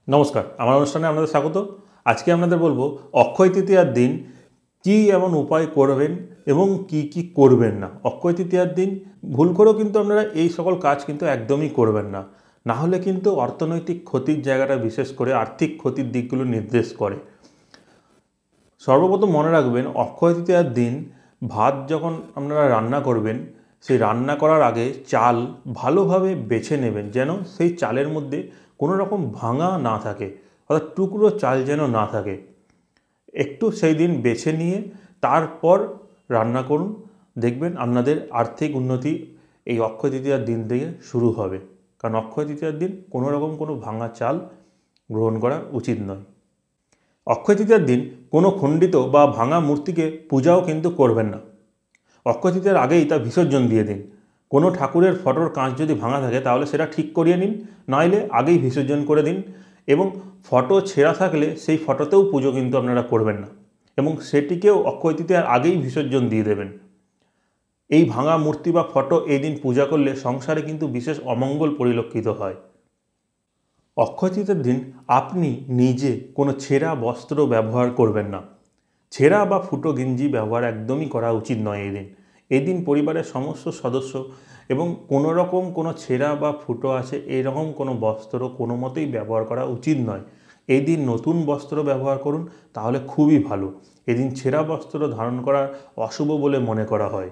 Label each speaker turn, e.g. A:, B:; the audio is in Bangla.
A: নমস্কার, আমার অনুষ্ঠানে আপনাদের স্বাগত। আজকে আপনাদের বলবো অক্ষয় তৃতীয়ার দিন কী এমন উপায় করবেন এবং কি করবেন না। অক্ষয় তৃতীয়ার দিন ভুল করেও কিন্তু আপনারা এই সকল কাজ কিন্তু একদমই করবেন না। না হলে কিন্তু অর্থনৈতিক ক্ষতির জায়গাটা বিশেষ করে আর্থিক ক্ষতির দিকগুলো নির্দেশ করে। সর্বপ্রথম মনে রাখবেন অক্ষয় তৃতীয়ার দিন ভাত যখন আপনারা রান্না করবেন, সেই রান্না করার আগে চাল ভালোভাবে বেছে নেবেন, যেন সেই চালের মধ্যে কোনো রকম ভাঙা না থাকে, অর্থাৎ টুকরো চাল যেন না থাকে। একটু সেই দিন বেছে নিয়ে তারপর রান্না করুন, দেখবেন আপনাদের আর্থিক উন্নতি এই অক্ষয় তৃতীয়ার দিন থেকে শুরু হবে। কারণ অক্ষয় তৃতীয়ার দিন কোনো রকম কোনো ভাঙা চাল গ্রহণ করা উচিত নয়। অক্ষয় তৃতীয়ার দিন কোনো খণ্ডিত বা ভাঙা মূর্তিকে পূজাও কিন্তু করবেন না। অক্ষয় তৃতীয়ার আগেই তা বিসর্জন দিয়ে দিন। কোনো ঠাকুরের ফটোর কাঁচ যদি ভাঙা থাকে তাহলে সেটা ঠিক করিয়ে নিন, নইলে আগেই বিসর্জন করে দিন। এবং ফটো ছেঁড়া থাকলে সেই ফটোতেও পুজো কিন্তু আপনারা করবেন না, এবং সেটিকেও অক্ষয় তৃতীয়ার আগেই বিসর্জন দিয়ে দেবেন। এই ভাঙা মূর্তি বা ফটো এই দিন পূজা করলে সংসারে কিন্তু বিশেষ অমঙ্গল পরিলক্ষিত হয়। অক্ষয় তৃতীয়ার দিন আপনি নিজে কোনো ছেঁড়া বস্ত্র ব্যবহার করবেন না। ছেঁড়া বা ফুটো গেঞ্জি ব্যবহার একদমই করা উচিত নয় এই দিন। এই দিন পরিবারের সমস্ত সদস্য এবং কোনো রকম কোনো ছেঁড়া বা ফুটো আছে এরকম কোনো বস্ত্র কোনো মতেই ব্যবহার করা উচিত নয়। এই দিন নতুন বস্ত্র ব্যবহার করুন, তাহলে খুবই ভালো। এদিন ছেঁড়া বস্ত্র ধারণ করা অশুভ বলে মনে করা হয়।